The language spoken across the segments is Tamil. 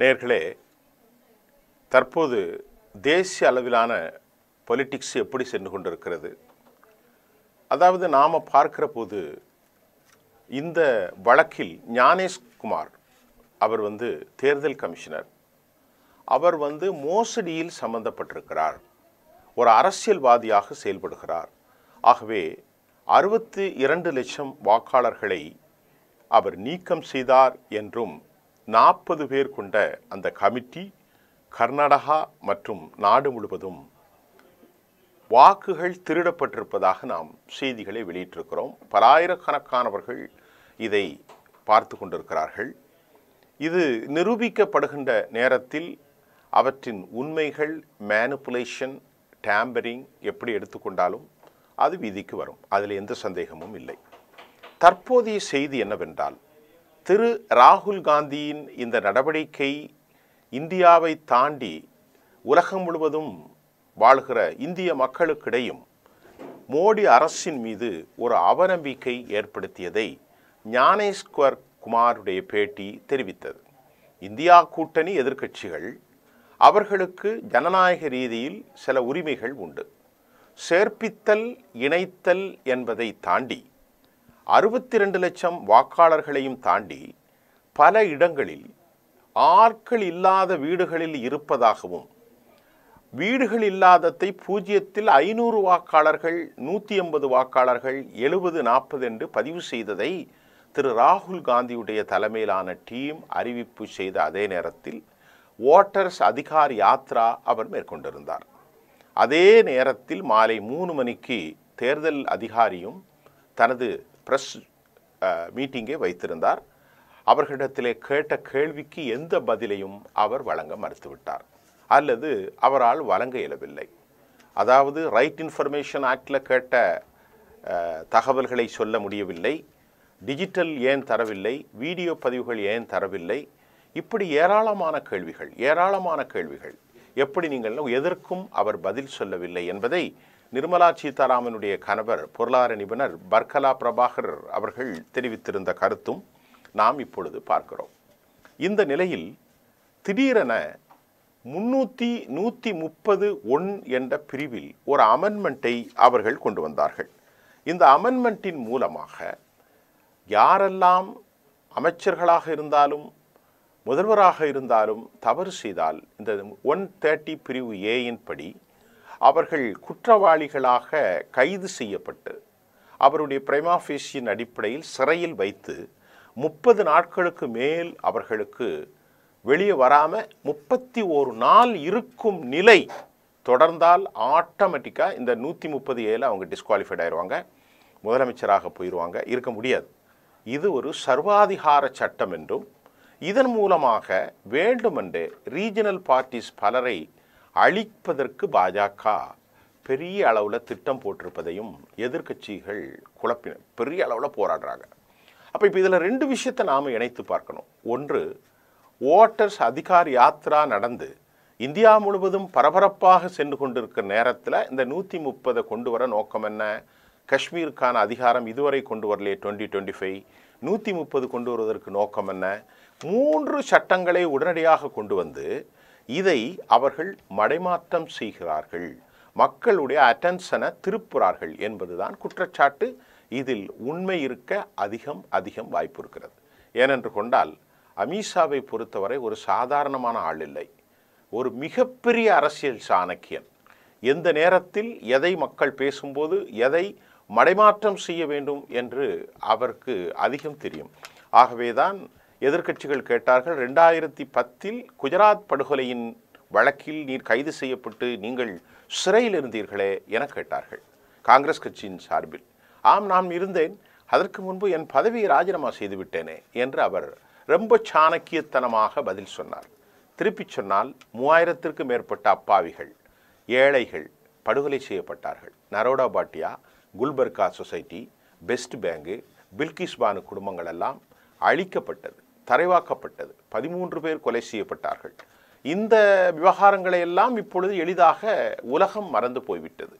நேயர்களே, தற்போது தேசிய அளவிலான பொலிட்டிக்ஸ் எப்படி சென்று கொண்டிருக்கிறது? அதாவது நாம் பார்க்கிற போது இந்த வழக்கில் ஞானேஷ்குமார் அவர் தேர்தல் கமிஷனர், அவர் மோசடியில் சம்பந்தப்பட்டிருக்கிறார், ஒரு அரசியல்வாதியாக செயல்படுகிறார். ஆகவே 62 லட்சம் வாக்காளர்களை அவர் நீக்கம் செய்தார் என்றும் 40 பேர் கொண்ட அந்த கமிட்டி கர்நாடகா மற்றும் நாடு முழுவதும் வாக்குகள் திருடப்பட்டிருப்பதாக நாம் செய்திகளை வெளியிட்டிருக்கிறோம். பலாயிரக்கணக்கானவர்கள் இதை பார்த்து கொண்டிருக்கிறார்கள். இது நிரூபிக்கப்படுகின்ற நேரத்தில் அவற்றின் உண்மைகள், மேனிப்புலேஷன், டேம்பரிங் எப்படி எடுத்துக்கொண்டாலும் அது விதிக்கு வரும். அதில் எந்த சந்தேகமும் இல்லை. தற்போதைய செய்தி என்னவென்றால், திரு ராகுல் காந்தியின் இந்த நடவடிக்கை இந்தியாவை தாண்டி உலகம் முழுவதும் வாழ்கிற இந்திய மக்களுக்கிடையும் மோடி அரசின் மீது ஒரு அவநம்பிக்கை ஏற்படுத்தியதை ஞானேஷ்குமாருடைய பேட்டி தெரிவித்தது. இந்தியா கூட்டணி எதிர்க்கட்சிகள், அவர்களுக்கு ஜனநாயக ரீதியில் சில உரிமைகள் உண்டு. சேர்ப்பித்தல், இணைத்தல் என்பதை தாண்டி 62 லட்சம் வாக்காளர்களையும் தாண்டி பல இடங்களில் ஆட்கள் இல்லாத வீடுகளில் இருப்பதாகவும், வீடுகள் இல்லாததை 0ல் 500 வாக்காளர்கள், 180 வாக்காளர்கள், 70-40 என்று பதிவு செய்ததை திரு ராகுல் காந்தியுடைய தலைமையிலான டீம் அறிவிப்பு செய்த அதே நேரத்தில் ஓட்டர்ஸ் அதிகார் யாத்ரா அவர் மேற்கொண்டிருந்தார். அதே நேரத்தில் மாலை 3 மணிக்கு தேர்தல் அதிகாரியும் தனது பிரஸ் மீட்டிங்கை வைத்திருந்தார். அவர்களிடத்திலே கேட்ட கேள்விக்கு எந்த பதிலையும் அவர் வழங்க மறுத்துவிட்டார், அல்லது அவரால் வழங்க இயலவில்லை. அதாவது ரைட் இன்ஃபர்மேஷன் ஆக்டில் கேட்ட தகவல்களை சொல்ல முடியவில்லை, டிஜிட்டல் ஏன் தரவில்லை, வீடியோ பதிவுகள் ஏன் தரவில்லை, இப்படி ஏராளமான கேள்விகள் எப்படி நீங்கள் எதற்கும் அவர் பதில் சொல்லவில்லை என்பதை நிர்மலா சீதாராமனுடைய கணவர் பொருளாதார நிபுணர் பர்கலா பிரபாகர் அவர்கள் தெரிவித்திருந்த கருத்தும் நாம் இப்பொழுது பார்க்கிறோம். இந்த நிலையில் திடீரென 130(1) என்ற பிரிவில் ஒரு அமெண்ட்மெண்ட்டை அவர்கள் கொண்டு வந்தார்கள். இந்த அமெண்ட்மெண்ட்டின் மூலமாக யாரெல்லாம் அமைச்சர்களாக இருந்தாலும் முதல்வராக இருந்தாலும் தவறு செய்தால் இந்த 130 பிரிவு ஏயின் படி அவர்கள் குற்றவாளிகளாக கைது செய்யப்பட்டு அவருடைய பிரைமா ஃபேசியின் அடிப்படையில் சிறையில் வைத்து 30 நாட்களுக்கு மேல் அவர்களுக்கு வெளியே வராமல் 31 நாள் இருக்கும் நிலை தொடர்ந்தால் ஆட்டோமேட்டிக்காக இந்த 137 அவங்க டிஸ்குவாலிஃபைட் ஆயிடுவாங்க, முதலமைச்சராக போயிடுவாங்க, இருக்க முடியாது. இது ஒரு சர்வாதிகார சட்டம் என்றும், இதன் மூலமாக வேண்டுமென்றே ரீஜனல் பார்ட்டிஸ் பலரை அழிப்பதற்கு பாஜக பெரிய அளவில் திட்டம் போட்டிருப்பதையும் எதிர்க்கட்சிகள் குழப்பின, பெரிய அளவில் போராடுறாங்க. அப்போ இப்போ இதில் 2 விஷயத்தை நாம் இணைத்து பார்க்கணும். ஒன்று, ஓட்டர்ஸ் அதிகார் யாத்ரா நடந்து இந்தியா முழுவதும் பரபரப்பாக சென்று கொண்டிருக்கிற நேரத்தில் இந்த 130 கொண்டு வர நோக்கம் என்ன? காஷ்மீருக்கான அதிகாரம் இதுவரை கொண்டு வரலையே 2025, 130 கொண்டு வருவதற்கு நோக்கம் என்ன? 3 சட்டங்களை உடனடியாக கொண்டு வந்து இதை அவர்கள் மடைமாற்றம் செய்கிறார்கள், மக்களுடைய அட்டென்ஷனை திருப்புறார்கள் என்பதுதான் குற்றச்சாட்டு. இதில் உண்மை இருக்க அதிகம் வாய்ப்பு இருக்கிறது. ஏனென்று கொண்டால் அமித்ஷாவை பொறுத்தவரை ஒரு சாதாரணமான ஆள் இல்லை, ஒரு மிகப்பெரிய அரசியல் சாணக்கியன். எந்த நேரத்தில் எதை மக்கள் பேசும்போது எதை மடைமாற்றம் செய்ய வேண்டும் என்று அவருக்கு அதிகம் தெரியும். ஆகவேதான் எதிர்க்கட்சிகள் கேட்டார்கள், 2010 குஜராத் படுகொலையின் வழக்கில் நீர் கைது செய்யப்பட்டு நீங்கள் சிறையில் இருந்தீர்களே என கேட்டார்கள் காங்கிரஸ் கட்சியின் சார்பில். ஆம், நான் இருந்தேன், அதற்கு முன்பு என் பதவியை ராஜினாமா செய்துவிட்டேனே என்று அவர் ரொம்ப சாணக்கியத்தனமாக பதில் சொன்னார். திருப்பி சொன்னால் 3000க்கும் மேற்பட்ட அப்பாவிகள், ஏழைகள் படுகொலை செய்யப்பட்டார்கள். Naroda Patiya, Gulbarga society, best bank, Bilkis Bano குடும்பங்கள் எல்லாம் அழிக்கப்பட்டது, தரைவாக்கப்பட்டது, 13 பேர் கொலை செய்யப்பட்டார்கள். இந்த விவகாரங்களை எல்லாம் இப்பொழுது எளிதாக உலகம் மறந்து போய்விட்டது.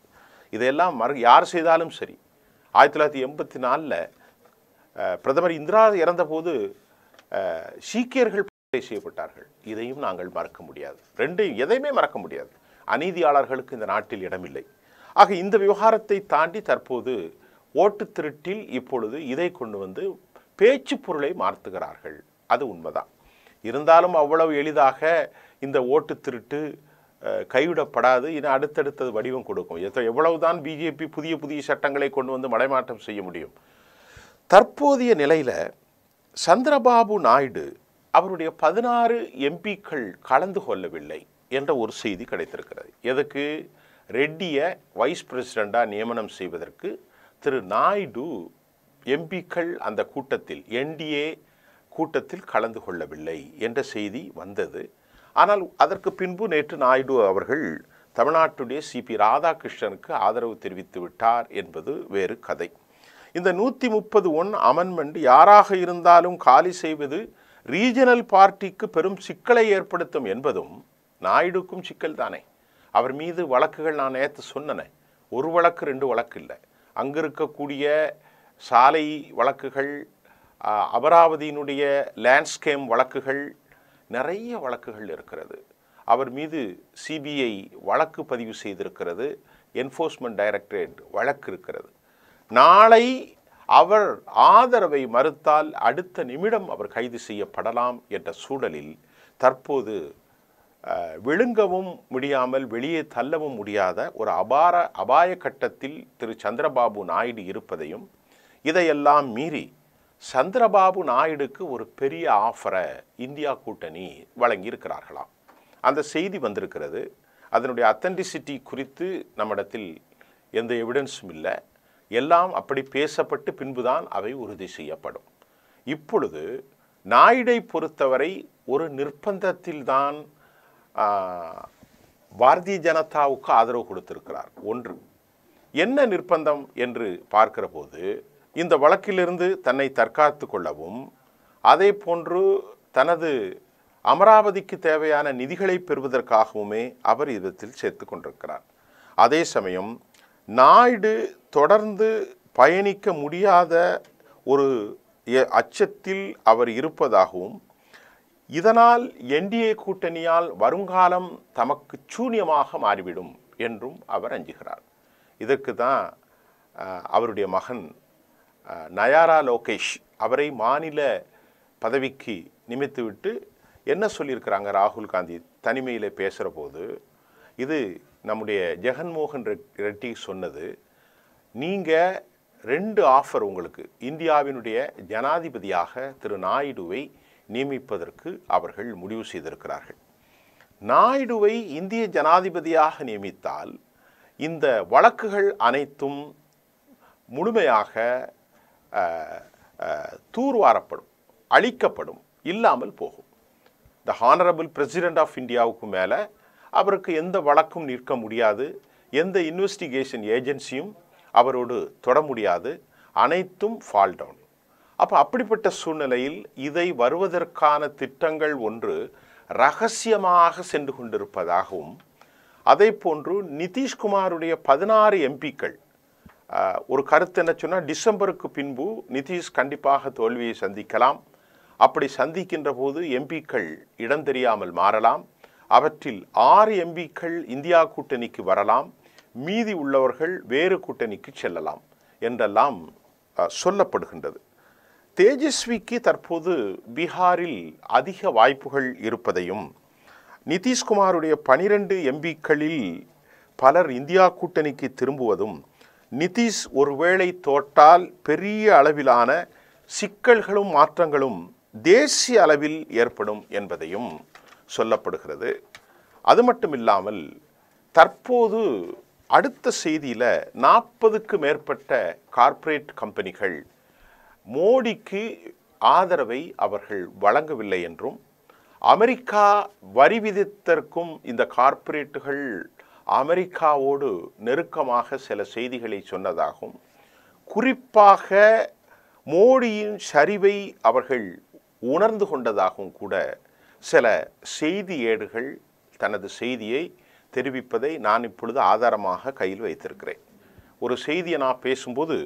இதையெல்லாம் யார் செய்தாலும் சரி. 1984 பிரதமர் இந்திரா இறந்தபோது சீக்கியர்கள் செய்யப்பட்டார்கள். இதையும் நாங்கள் மறக்க முடியாது. ரெண்டையும் எதையுமே மறக்க முடியாது. அநீதியாளர்களுக்கு இந்த நாட்டில் இடமில்லை. ஆக இந்த விவகாரத்தை தாண்டி தற்போது ஓட்டு திருட்டில் இப்பொழுது இதை கொண்டு வந்து பேச்சு பொருளை மாற்றுகிறார்கள். அது உண்மைதான். இருந்தாலும் அவ்வளவு எளிதாக இந்த ஓட்டு திருட்டு கைவிடப்படாது. இன்னும் அடுத்தடுத்தது வடிவம் கொடுக்கும். எவ்வளவுதான் பிஜேபி புதிய புதிய சட்டங்களை கொண்டு வந்து மடைமாற்றம் செய்ய முடியும். தற்போதைய நிலையில் சந்திரபாபு நாயுடு அவருடைய 16 எம்பிக்கள் கலந்து கொள்ளவில்லை என்ற ஒரு செய்தி கிடைத்திருக்கிறது. எதுக்கு? ரெட்டியை வைஸ் பிரசிடெண்டாக நியமனம் செய்வதற்கு திரு நாயுடு எம்பிக்கள் அந்த கூட்டத்தில் என்டிஏ கூட்டத்தில் கலந்து கொள்ளவில்லை என்ற செய்தி வந்தது. ஆனால் அதற்கு பின்பு நேற்று நாயுடு அவர்கள் தமிழ்நாட்டுடைய சிபி ராதாகிருஷ்ணனுக்கு ஆதரவு தெரிவித்து விட்டார் என்பது வேறு கதை. இந்த 131 அமெண்ட்மெண்ட் யாராக இருந்தாலும் காலி செய்வது ரீஜனல் பார்ட்டிக்கு பெரும் சிக்கலை ஏற்படுத்தும் என்பதும் நாயுடுக்கும் சிக்கல் தானே. அவர் மீது வழக்குகள் நான் நேற்று சொன்னேன். ஒரு வழக்கு 2 வழக்கு இல்லை. அங்கு இருக்கக்கூடிய சாலை வழக்குகள், அமராவதியினுடைய லேண்ட்ஸ்கேம் வழக்குகள், நிறைய வழக்குகள் இருக்கிறது. அவர் மீது சிபிஐ வழக்கு பதிவு செய்திருக்கிறது. என்ஃபோர்ஸ்மெண்ட் டைரக்டரேட் வழக்கு இருக்கிறது. நாளை அவர் ஆதரவை மறுத்தால் அடுத்த நிமிடம் அவர் கைது செய்யப்படலாம் என்ற சூழலில் தற்போது விழுங்கவும் முடியாமல் வெளியே தள்ளவும் முடியாத ஒரு அபாய கட்டத்தில் திரு சந்திரபாபு நாயுடு இருப்பதையும், இதையெல்லாம் மீறி சந்திரபாபு நாயுடுக்கு ஒரு பெரிய ஆஃபரை இந்தியா கூட்டணி வழங்கியிருக்கிறார்களாம். அந்த செய்தி வந்திருக்கிறது. அதனுடைய அத்தென்டிசிட்டி குறித்து நம்மிடத்தில் எந்த எவிடன்ஸும் இல்லை. எல்லாம் அப்படி பேசப்பட்டு பின்புதான் அவை உறுதி செய்யப்படும். இப்பொழுது நாயுடை பொறுத்தவரை ஒரு நிர்பந்தத்தில்தான் பாரதிய ஜனதாவுக்கு ஆதரவு கொடுத்திருக்கிறார். ஒன்று என்ன நிர்பந்தம் என்று பார்க்கிற போது, இந்த வழக்கிலிருந்து தன்னை தற்காத்து கொள்ளவும், அதே போன்று தனது அமராவதிக்கு தேவையான நிதிகளை பெறுவதற்காகவுமே அவர் இதத்தில் சேர்த்து கொண்டிருக்கிறார். அதே சமயம் நாயுடு தொடர்ந்து பயணிக்க முடியாத ஒரு அச்சத்தில் அவர் இருப்பதாகவும், இதனால் என்டிஏ கூட்டணியால் வருங்காலம் தமக்கு சூன்யமாக மாறிவிடும் என்றும் அவர் அஞ்சுகிறார். இதற்கு தான் அவருடைய மகன் நயாரா லோகேஷ் அவரை மாநில பதவிக்கு நியமித்துவிட்டு என்ன சொல்லியிருக்கிறாங்க ராகுல் காந்தி தனிமையில் பேசுகிற போது, இது நம்முடைய ஜெகன்மோகன் ரெட்டி சொன்னது, நீங்கள் 2 ஆஃபர் உங்களுக்கு இந்தியாவினுடைய ஜனாதிபதியாக திரு நாயுடுவை நியமிப்பதற்கு அவர்கள் முடிவு செய்திருக்கிறார்கள். நாயுடுவை இந்திய ஜனாதிபதியாக நியமித்தால் இந்த வழக்குகள் அனைத்தும் முழுமையாக தூர்வாரப்படும், அழிக்கப்படும், இல்லாமல் போகும். த ஹானரபிள் பிரசிடென்ட் ஆஃப் இந்தியாவுக்கு மேலே அவருக்கு எந்த வழக்கும் நிற்க முடியாது. எந்த இன்வெஸ்டிகேஷன் ஏஜென்சியும் அவரோடு தொட முடியாது. அனைத்தும் ஃபால் டவுன். அப்படிப்பட்ட சூழ்நிலையில் இதை வருவதற்கான திட்டங்கள் ஒன்று ரகசியமாக சென்று கொண்டிருப்பதாகவும், அதே போன்று நிதிஷ்குமாருடைய 16 எம்பிக்கள் ஒரு கருத்து என்ன சொன்னால், டிசம்பருக்கு பின்பு நிதிஷ் கண்டிப்பாக தோல்வியை சந்திக்கலாம். அப்படி சந்திக்கின்ற போது எம்பிக்கள் இடம் தெரியாமல் மாறலாம். அவற்றில் 6 எம்பிக்கள் இந்தியா கூட்டணிக்கு வரலாம், மீதி உள்ளவர்கள் வேறு கூட்டணிக்கு செல்லலாம் என்றெல்லாம் சொல்லப்படுகின்றது. தேஜஸ்விக்கு தற்போது பீகாரில் அதிக வாய்ப்புகள் இருப்பதையும், நிதிஷ்குமாருடைய 12 எம்பிக்களில் பலர் இந்தியா கூட்டணிக்கு திரும்புவதும், நிதிஷ் ஒருவேளை தோற்றால் பெரிய அளவிலான சிக்கல்களும் மாற்றங்களும் தேசிய அளவில் ஏற்படும் என்பதையும் சொல்லப்படுகிறது. அது மட்டுமில்லாமல் தற்போது அடுத்த செய்தியில் 40க்கு மேற்பட்ட கார்ப்பரேட் கம்பெனிகள் மோடிக்கு ஆதரவை அவர்கள் வழங்கவில்லை என்றும், அமெரிக்கா வரி விதித்தற்கும் இந்த கார்ப்பரேட்டுகள் அமெரிக்காவோடு நெருக்கமாக சில செய்திகளை சொன்னதாகவும், குறிப்பாக மோடியின் சரிவை அவர்கள் உணர்ந்து கொண்டதாகவும் கூட சில செய்தி ஏடுகள் தனது செய்தியை தெரிவிப்பதை நான் இப்பொழுது ஆதாரமாக கையில் வைத்திருக்கிறேன். ஒரு செய்தியை நான் பேசும்போது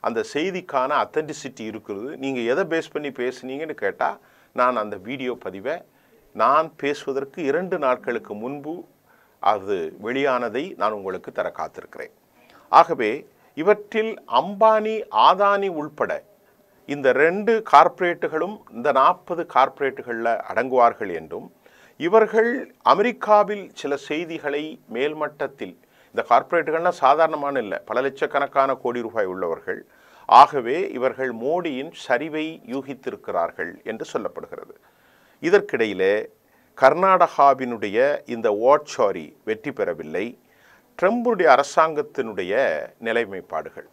அந்த செய்திக்கான அத்தென்டிசிட்டி இருக்கிறது. நீங்கள் எதை பேஸ் பண்ணி பேசுனீங்கன்னு கேட்டால் நான் அந்த வீடியோ பதிவை நான் பேசுவதற்கு 2 நாட்களுக்கு முன்பு அது வெளியானதை நான் உங்களுக்கு தர காத்திருக்கிறேன். ஆகவே இவற்றில் அம்பானி, ஆதானி உள்பட இந்த 2 கார்ப்பரேட்டுகளும் இந்த 40 கார்ப்பரேட்டுகளில் அடங்குவார்கள் என்றும், இவர்கள் அமெரிக்காவில் சில செய்திகளை மேல்மட்டத்தில், இந்த கார்ப்பரேட்டுகள்னால் சாதாரணமான இல்லை, பல லட்சக்கணக்கான கோடி ரூபாய் உள்ளவர்கள், ஆகவே இவர்கள் மோடியின் சரிவை யூகித்திருக்கிறார்கள் என்று சொல்லப்படுகிறது. இதற்கிடையிலே கர்நாடகாவினுடைய இந்த ஓட்சாரி வெற்றி பெறவில்லை. ட்ரம்புடைய அரசாங்கத்தினுடைய நிலைமைப்பாடுகள்,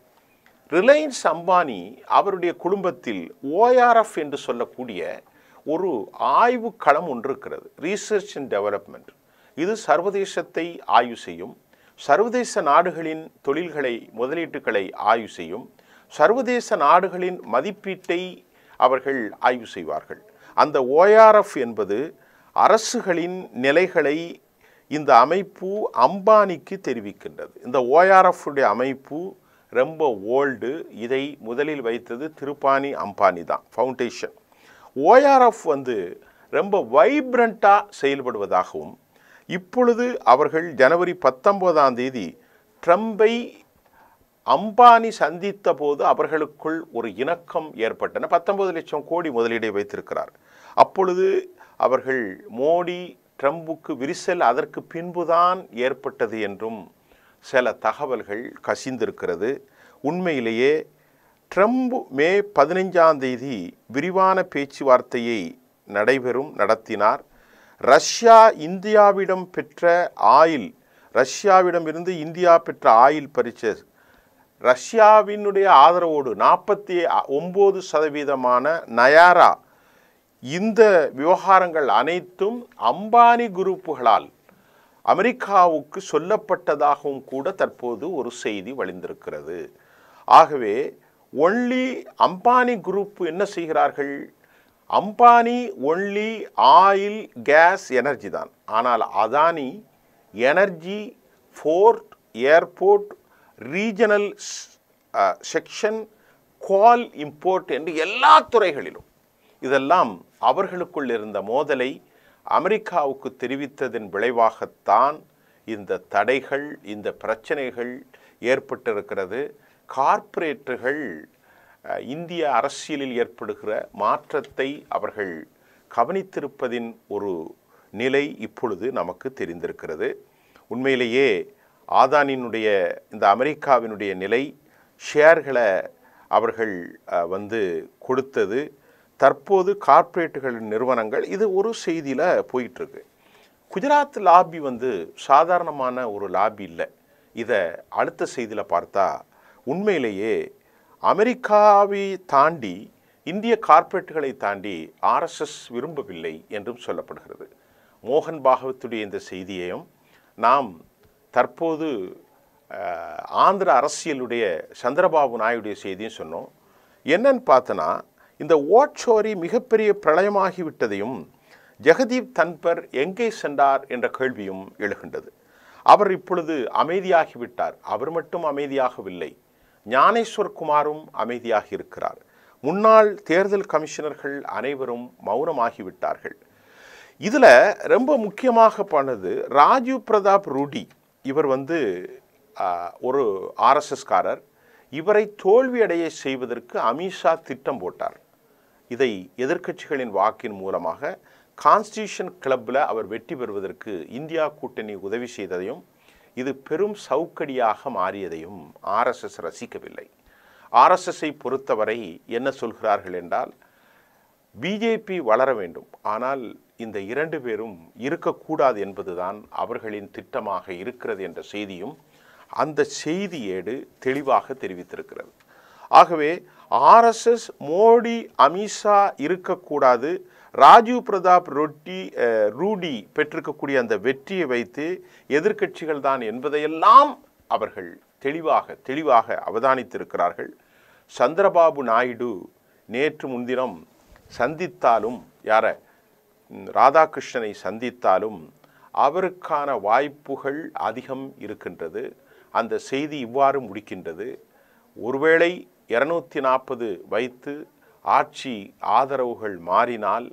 ரிலையன்ஸ் அம்பானி அவருடைய குடும்பத்தில் ORF என்று சொல்லக்கூடிய ஒரு ஆய்வு களம் ஒன்று இருக்கிறது, ரீசர்ச் அண்ட் டெவலப்மெண்ட். இது சர்வதேசத்தை ஆய்வு செய்யும், சர்வதேச நாடுகளின் தொழில்களை, முதலீட்டுகளை ஆய்வு செய்யும், சர்வதேச நாடுகளின் மதிப்பீட்டை அவர்கள் ஆய்வு செய்வார்கள். அந்த ORF என்பது அரசுகளின் நிலைகளை இந்த அமைப்பு அம்பானிக்கு தெரிவிக்கின்றது. இந்த ORF உடைய அமைப்பு ரொம்ப ஓல்டு. இதை முதலில் வைத்தது திருப்பானி அம்பானி தான், ஃபவுண்டேஷன். ORF ரொம்ப வைப்ரண்ட்டாக செயல்படுவதாகவும், இப்பொழுது அவர்கள் ஜனவரி 19 ட்ரம்பை அம்பானி சந்தித்த போது அவர்களுக்குள் ஒரு இணக்கம் ஏற்பட்டன. 19 லட்சம் கோடி முதலீடை வைத்திருக்கிறார். அப்பொழுது அவர்கள் மோடி ட்ரம்புக்கு விரிசல் அதற்கு பின்புதான் ஏற்பட்டது என்றும் சில தகவல்கள் கசிந்திருக்கிறது. உண்மையிலேயே ட்ரம்ப் மே 15 விரிவான பேச்சுவார்த்தையை நடத்தினார். ரஷ்யா இந்தியாவிடம் பெற்ற ஆயில், ரஷ்யாவிடமிருந்து இந்தியா பெற்ற ஆயில் பர்ச்சேஸ், ரஷ்யாவினுடைய ஆதரவோடு 49% நயாரா, இந்த விவகாரங்கள் அனைத்தும் அம்பானி குரூப்புகளால் அமெரிக்காவுக்கு சொல்லப்பட்டதாகவும் கூட தற்போது ஒரு செய்தி வழிந்திருக்கிறது. ஆகவே ஒன்லி அம்பானி குரூப் என்ன செய்கிறார்கள்? Ambani only oil, gas, energy தான். ஆனால் Adani energy, port, airport, regional section, coal import என்று எல்லா துறைகளிலும் இதெல்லாம் அவர்களுக்குள் இருந்த மோதலை அமெரிக்காவுக்கு தெரிவித்ததன் விளைவாகத்தான் இந்த தடைகள், இந்த பிரச்சனைகள் ஏற்பட்டிருக்கிறது. கார்ப்பரேட்டுகள் இந்திய அரசியலில் ஏற்படுகிற மாற்றத்தை அவர்கள் கவனித்திருப்பதின் ஒரு நிலை இப்பொழுது நமக்கு தெரிந்திருக்கிறது. உண்மையிலேயே ஆதானியினுடைய இந்த அமெரிக்காவினுடைய நிலை, ஷேர்களை அவர்கள் கொடுத்தது, தற்போது கார்ப்பரேட்டுகளின் நிறுவனங்கள், இது ஒரு செய்தியில் போயிட்டுருக்கு. குஜராத் லாபி சாதாரணமான ஒரு லாபி இல்லை. இதை அடுத்த செய்தியில் பார்த்தா உண்மையிலேயே அமெரிக்காவை தாண்டி, இந்திய கார்ப்பரேட்டுகளை தாண்டி RSS விரும்பவில்லை என்றும் சொல்லப்படுகிறது. மோகன் பாகவத்துடைய இந்த செய்தியையும் நாம் தற்போது ஆந்திர அரசியலுடைய சந்திரபாபு நாயுடைய செய்தியும் சொன்னோம். என்னன்னு பார்த்தனா, இந்த ஓட்சோரி மிகப்பெரிய பிரளயமாகிவிட்டதையும், ஜெகதீப் தன்பர் எங்கே சென்றார் என்ற கேள்வியும் எழுகின்றது. அவர் இப்பொழுது அமைதியாகிவிட்டார். அவர் மட்டும் அமைதியாகவில்லை, ஞானேஸ்வர் குமாரும் அமைதியாக இருக்கிறார். முன்னாள் தேர்தல் கமிஷனர்கள் அனைவரும் மௌனமாகிவிட்டார்கள். இதில் ரொம்ப முக்கியமாக பண்ணது ராஜீவ் பிரதாப் ரூடி. இவர் ஒரு RSSகாரர். இவரை தோல்வியடைய செய்வதற்கு அமித்ஷா திட்டம் போட்டார். இதை எதிர்க்கட்சிகளின் வாக்கின் மூலமாக கான்ஸ்டியூஷன் கிளப்பில் அவர் வெற்றி பெறுவதற்கு இந்தியா கூட்டணி உதவி செய்ததையும், இது பெரும் சவுக்கடியாக மாறியதையும் RSS ரசிக்கவில்லை. RSSஐ பொறுத்தவரை என்ன சொல்கிறார்கள் என்றால், பிஜேபி வளர வேண்டும், ஆனால் இந்த 2 பேரும் இருக்கக்கூடாது என்பதுதான் அவர்களின் திட்டமாக இருக்கிறது என்ற செய்தியும் அந்த செய்தி ஏடு தெளிவாக தெரிவித்திருக்கிறது. ஆகவே RSS மோடி, அமித்ஷா இருக்கக்கூடாது, ராஜீவ் பிரதாப் ரூடி பெற்றிருக்கக்கூடிய அந்த வெற்றியை வைத்து எதிர்க்கட்சிகள் தான் என்பதையெல்லாம் அவர்கள் தெளிவாக அவதானித்திருக்கிறார்கள். சந்திரபாபு நாயுடு நேற்று முன்தினம் சந்தித்தாலும், ராதாகிருஷ்ணனை சந்தித்தாலும் அவருக்கான வாய்ப்புகள் அதிகம் இருக்கின்றது. அந்த செய்தி இவ்வாறு முடிக்கின்றது: ஒருவேளை 240 வைத்து ஆட்சி ஆதரவுகள் மாறினால்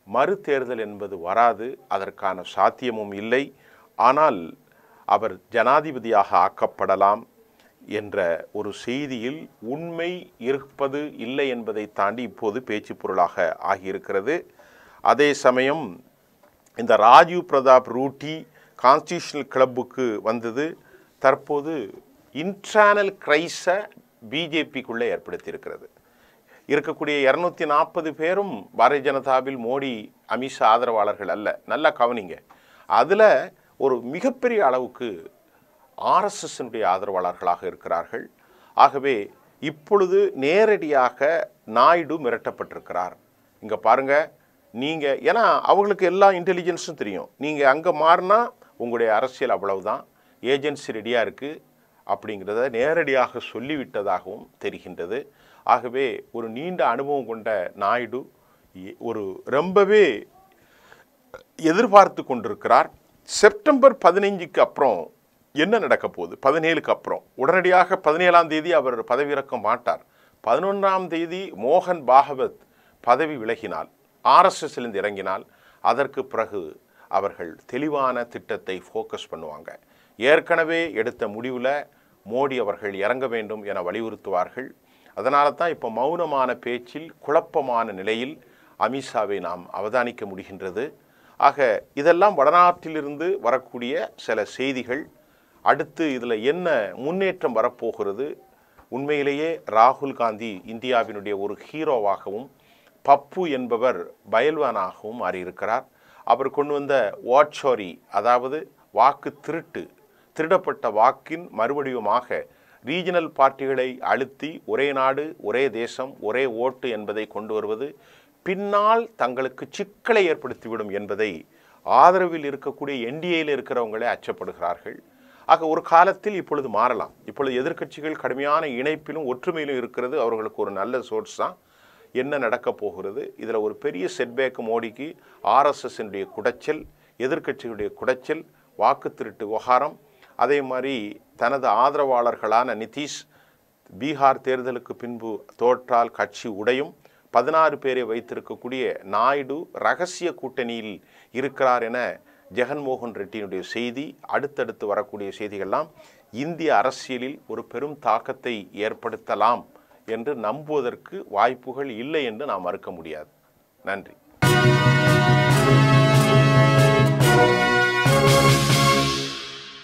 மறு தேர்தல் என்பது வராது, அதற்கான சாத்தியமும் இல்லை. ஆனால் அவர் ஜனாதிபதியாக ஆக்கப்படலாம் என்ற ஒரு செய்தியில் உண்மை இருப்பது இல்லை என்பதை தாண்டி இப்போது பேச்சு பொருளாக ஆகியிருக்கிறது. அதே சமயம் இந்த ராஜீவ் பிரதாப் ரூட்டி கான்ஸ்டியூஷனல் கிளப்புக்கு வந்தது தற்போது இன்டர்னல் கிரைஸை பிஜேபிக்குள்ளே ஏற்படுத்தியிருக்கிறது. இருக்கக்கூடிய 240 பேரும் பாரதிய ஜனதாவில் மோடி அமித்ஷா ஆதரவாளர்கள் அல்ல. நல்லா கவனிங்க. அதில் ஒரு மிகப்பெரிய அளவுக்கு ஆர்எஸ்எஸ்னுடைய ஆதரவாளர்களாக இருக்கிறார்கள். ஆகவே இப்பொழுது நேரடியாக நாயுடு மிரட்டப்பட்டிருக்கிறார். இங்கே பாருங்கள், நீங்கள் ஏன்னா அவங்களுக்கு எல்லா இன்டெலிஜென்ஸும் தெரியும். நீங்கள் அங்கே மாறினா உங்களுடைய அரசியல் அவ்வளவுதான், ஏஜென்சி ரெடியாக இருக்குது அப்படிங்கிறத நேரடியாக சொல்லிவிட்டதாகவும் தெரிகின்றது. ஆகவே ஒரு நீண்ட அனுபவம் கொண்ட நாயுடு ஒரு ரொம்பவே எதிர்பார்த்து கொண்டிருக்கிறார். செப்டம்பர் 15க்கு அப்புறம் என்ன நடக்க போகுது, 17க்கு அப்புறம் உடனடியாக 17ஆம் தேதி அவர் பதவியிறக்க மாட்டார். 11ஆம் தேதி மோகன் பாகவத் பதவி விலகினால், ஆர்எஸ்எஸ்லேருந்து இறங்கினால், அதற்கு பிறகு அவர்கள் தெளிவான திட்டத்தை ஃபோக்கஸ் பண்ணுவாங்க. ஏற்கனவே எடுத்த முடிவில் மோடி அவர்கள் இறங்க வேண்டும் என வலியுறுத்துவார்கள். அதனால தான் இப்போ மௌனமான பேச்சில் குழப்பமான நிலையில் அமித்ஷாவை நாம் அவதானிக்க முடிகின்றது. ஆக இதெல்லாம் வடநாட்டிலிருந்து வரக்கூடிய சில செய்திகள். அடுத்து இதில் என்ன முன்னேற்றம் வரப்போகிறது? உண்மையிலேயே ராகுல் காந்தி இந்தியாவினுடைய ஒரு ஹீரோவாகவும் பப்பு என்பவர் பயல்வானாகவும் மாறியிருக்கிறார். அவர் கொண்டு வந்த வாட்சோரி, அதாவது வாக்கு திருடப்பட்ட வாக்கின் மறுவடிவமாக ரீஜனல் பார்ட்டிகளை அழுத்தி ஒரே நாடு ஒரே தேசம் ஒரே ஓட்டு என்பதை கொண்டு வருவது பின்னால் தங்களுக்கு சிக்கலை ஏற்படுத்திவிடும் என்பதை ஆதரவில் இருக்கக்கூடிய என்டிஏயில் இருக்கிறவங்களே அச்சப்படுகிறார்கள். ஆக ஒரு காலத்தில் இப்பொழுது மாறலாம். இப்பொழுது எதிர்க்கட்சிகள் கடுமையான இணைப்பிலும் ஒற்றுமையிலும் இருக்கிறது. அவர்களுக்கு ஒரு நல்ல சோர்ஸ் தான். என்ன நடக்கப் போகிறது? இதில் ஒரு பெரிய செட்பேக் மோடிக்கு ஆர்எஸ்எஸ்னுடைய குடைச்சல், எதிர்க்கட்சிகளுடைய குடைச்சல், வாக்கு திருட்டு விவகாரம். அதே மாதிரி தனது ஆதரவாளர்களான நிதிஷ் பீகார் தேர்தலுக்கு பின்பு தோற்றால் கட்சி உடையும், 16 பேரை வைத்திருக்கக்கூடிய நாயுடு ரகசிய கூட்டணியில் இருக்கிறார் என ஜெகன்மோகன் ரெட்டியினுடைய செய்தி, அடுத்தடுத்து வரக்கூடிய செய்திகள்லாம் இந்திய அரசியலில் ஒரு பெரும் தாக்கத்தை ஏற்படுத்தலாம் என்று நம்புவதற்கு வாய்ப்புகள் இல்லை என்று நாம் மறுக்க முடியாது. நன்றி.